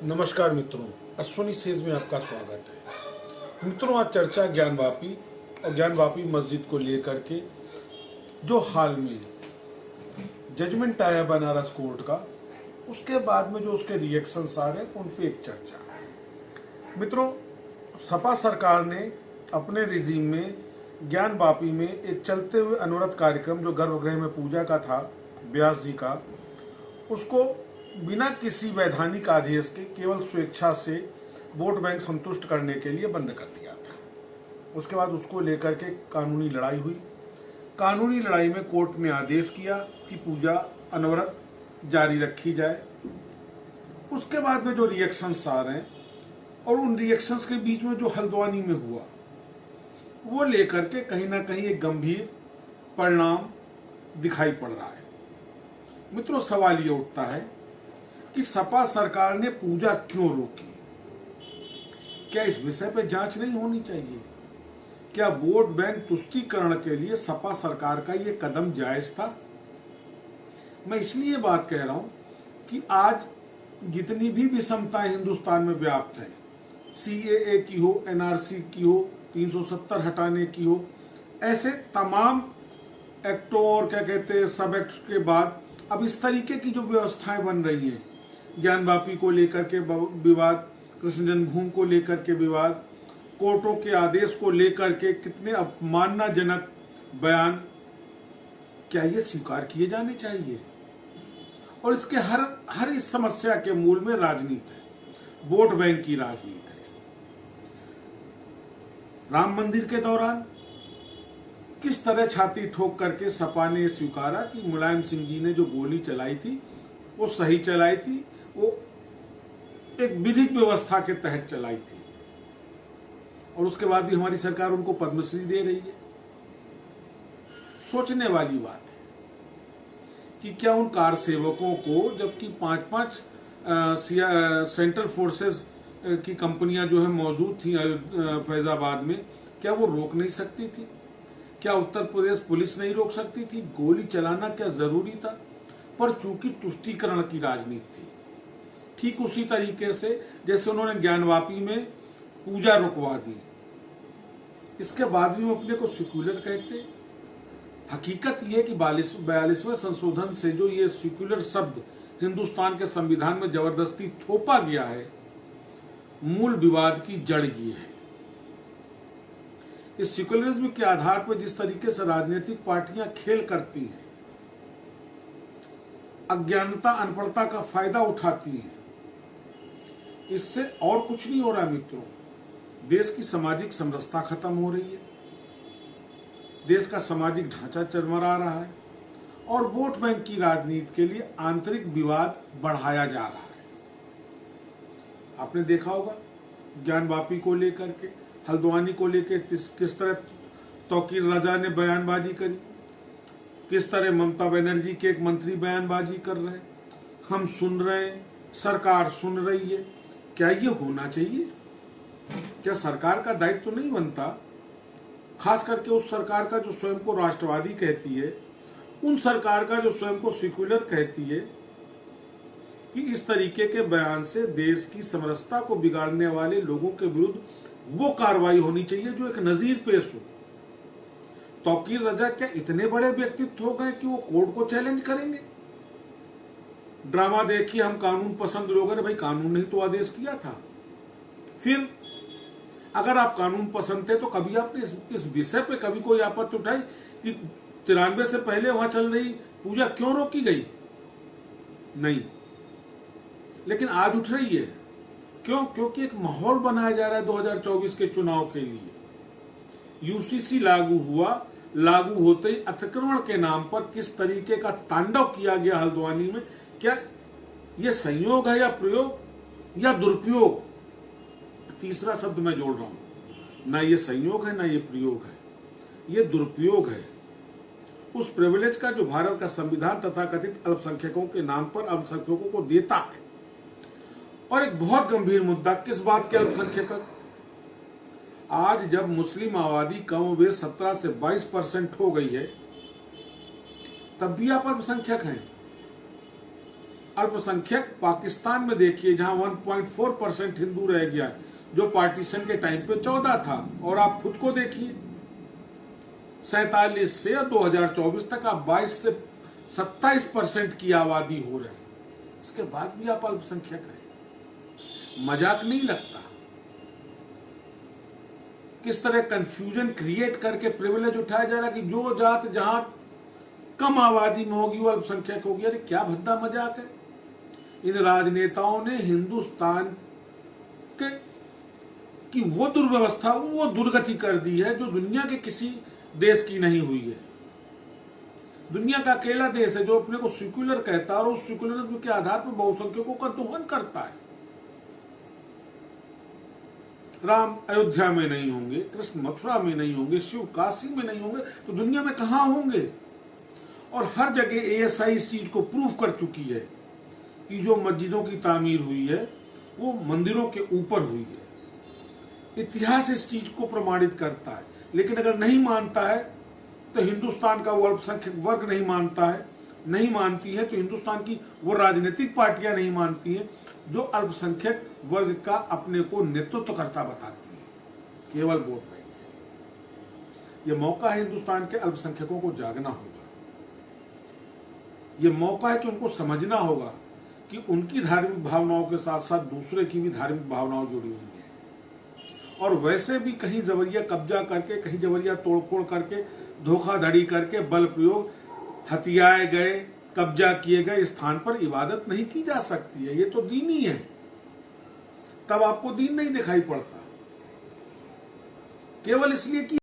नमस्कार मित्रों, अश्वनी सेज में आपका स्वागत है। मित्रों, आज चर्चा ज्ञानवापी और ज्ञानवापी मस्जिद को लेकर के जो हाल में जजमेंट आया बनारस कोर्ट का, उसके बाद में जो उसके रिएक्शंस आ रहे हैं उन पे एक चर्चा। मित्रों, सपा सरकार ने अपने रिजीम में ज्ञानवापी में एक चलते हुए अनवरत कार्यक्रम जो गर्भगृह में पूजा का था व्यास जी का, उसको बिना किसी वैधानिक आदेश के केवल स्वेच्छा से वोट बैंक संतुष्ट करने के लिए बंद कर दिया था। उसके बाद उसको लेकर के कानूनी लड़ाई हुई। कानूनी लड़ाई में कोर्ट ने आदेश किया कि पूजा अनवरत जारी रखी जाए। उसके बाद में जो रिएक्शंस आ रहे हैं और उन रिएक्शंस के बीच में जो हल्द्वानी में हुआ, वो लेकर के कहीं ना कहीं एक गंभीर परिणाम दिखाई पड़ रहा है। मित्रों, सवाल ये उठता है कि सपा सरकार ने पूजा क्यों रोकी? क्या इस विषय पर जांच नहीं होनी चाहिए? क्या वोट बैंक तुष्टीकरण के लिए सपा सरकार का ये कदम जायज था? मैं इसलिए बात कह रहा हूं कि आज जितनी भी विषमताएं हिंदुस्तान में व्याप्त है, सीएए की हो, एनआरसी की हो, 370 हटाने की हो, ऐसे तमाम एक्टों और क्या कहते हैं सब एक्ट के बाद अब इस तरीके की जो व्यवस्थाएं बन रही हैं, ज्ञानवापी को लेकर के विवाद, कृष्ण जन्मभूमि को लेकर के विवाद, कोर्टों के आदेश को लेकर के कितने अपमानजनक बयान, क्या ये स्वीकार किए जाने चाहिए? और इसके हर इस समस्या के मूल में राजनीति है, वोट बैंक की राजनीति है। राम मंदिर के दौरान किस तरह छाती ठोक करके सपा ने स्वीकारा कि मुलायम सिंह जी ने जो गोली चलाई थी वो सही चलाई थी, वो एक विधिक व्यवस्था के तहत चलाई थी, और उसके बाद भी हमारी सरकार उनको पद्मश्री दे रही है। सोचने वाली बात है कि क्या उन कार सेवकों को, जबकि 5-5 सेंट्रल फोर्सेस की कंपनियां जो है मौजूद थी फैजाबाद में, क्या वो रोक नहीं सकती थी? क्या उत्तर प्रदेश पुलिस नहीं रोक सकती थी? गोली चलाना क्या जरूरी था? पर चूंकि तुष्टीकरण की राजनीति थी, ठीक उसी तरीके से जैसे उन्होंने ज्ञानवापी में पूजा रुकवा दी, इसके बाद भी वो अपने को सेक्युलर कहते। हकीकत यह कि 42वें संशोधन से जो ये सेक्युलर शब्द हिंदुस्तान के संविधान में जबरदस्ती थोपा गया है, मूल विवाद की जड़ ये है। इस सेक्युलरिज्म के आधार पर जिस तरीके से राजनीतिक पार्टियां खेल करती हैं, अज्ञानता अनपढ़ता का फायदा उठाती हैं, इससे और कुछ नहीं हो रहा मित्रों। देश की सामाजिक समरसता खत्म हो रही है, देश का सामाजिक ढांचा चरमरा रहा है, और वोट बैंक की राजनीति के लिए आंतरिक विवाद बढ़ाया जा रहा है। आपने देखा होगा ज्ञानवापी को लेकर के, हल्द्वानी को लेकर किस तरह तौकीर रजा ने बयानबाजी करी, किस तरह ममता बनर्जी के एक मंत्री बयानबाजी कर रहे हैं, हम सुन रहे हैं, सरकार सुन रही है। क्या ये होना चाहिए? क्या सरकार का दायित्व तो नहीं बनता, खास करके उस सरकार का जो स्वयं को राष्ट्रवादी कहती है, उन सरकार का जो स्वयं को सेक्युलर कहती है, कि इस तरीके के बयान से देश की समरसता को बिगाड़ने वाले लोगों के विरुद्ध वो कार्रवाई होनी चाहिए जो एक नजीर पेश हो। तौकीर रजा क्या इतने बड़े व्यक्तित्व हो गए कि वो कोर्ट को चैलेंज करेंगे? ड्रामा देखिए, हम कानून पसंद लोग हैं। भाई, कानून ने ही तो आदेश किया था। फिर अगर आप कानून पसंद थे तो कभी आपने इस विषय पे कभी कोई आपत्ति उठाई कि 93 से पहले वहां चल रही पूजा क्यों रोकी गई? नहीं। लेकिन आज उठ रही है। क्यों? क्योंकि एक माहौल बनाया जा रहा है 2024 के चुनाव के लिए। यूसीसी लागू हुआ, लागू होते ही अतिक्रमण के नाम पर किस तरीके का तांडव किया गया हल्द्वानी में, क्या यह संयोग है या प्रयोग या दुरुपयोग? तीसरा शब्द मैं जोड़ रहा हूं, ना ये संयोग है ना ये प्रयोग है, ये दुरुपयोग है उस प्रिविलेज का जो भारत का संविधान तथाकथित अल्पसंख्यकों के नाम पर अल्पसंख्यकों को देता है। और एक बहुत गंभीर मुद्दा, किस बात के अल्पसंख्यक? आज जब मुस्लिम आबादी कमोबेश 17 से 22% हो गई है, तब भी आप अल्पसंख्यक हैं। अल्पसंख्यक पाकिस्तान में देखिए, जहां 1.4% हिंदू रह गया, जो पार्टीशन के टाइम पे 14 था, और आप खुद को देखिए 47 से 2024 तक आप 22 से 27% की आबादी हो रहे हैं। इसके बाद भी आप अल्पसंख्यक हैं। मजाक नहीं लगता। किस तरह कंफ्यूजन क्रिएट करके प्रिविलेज उठाया जा रहा है कि जो जात जहां कम आबादी में होगी वो अल्पसंख्यक होगी। अरे क्या भद्दा मजाक है। इन राजनेताओं ने हिंदुस्तान के की वो दुर्व्यवस्था, वो दुर्गति कर दी है जो दुनिया के किसी देश की नहीं हुई है। दुनिया का अकेला देश है जो अपने को सेक्युलर कहता है और उस सेक्युलरिज्म के आधार पर बहुसंख्यकों का दोहन करता है। राम अयोध्या में नहीं होंगे, कृष्ण मथुरा में नहीं होंगे, शिव काशी में नहीं होंगे, तो दुनिया में कहां होंगे। और हर जगह ASI इस चीज को प्रूव कर चुकी है कि जो मस्जिदों की तामीर हुई है वो मंदिरों के ऊपर हुई है। इतिहास इस चीज को प्रमाणित करता है। लेकिन अगर नहीं मानता है तो हिंदुस्तान का वो अल्पसंख्यक वर्ग नहीं मानता है, नहीं मानती है, तो हिंदुस्तान की वो राजनीतिक पार्टियां नहीं मानती हैं जो अल्पसंख्यक वर्ग का अपने को नेतृत्वकर्ता बताती है, केवल वोट बैंक। ये मौका है हिंदुस्तान के अल्पसंख्यकों को जागना होगा। ये मौका है कि उनको समझना होगा कि उनकी धार्मिक भावनाओं के साथ साथ दूसरे की भी धार्मिक भावनाएं जुड़ी हुई है। और वैसे भी कहीं जबरिया कब्जा करके, कहीं जबरिया तोड़फोड़ करके, धोखाधड़ी करके, बल प्रयोग, हथियाए गए, कब्जा किए गए स्थान पर इबादत नहीं की जा सकती है। ये तो दीन ही है। तब आपको दीन नहीं दिखाई पड़ता, केवल इसलिए कि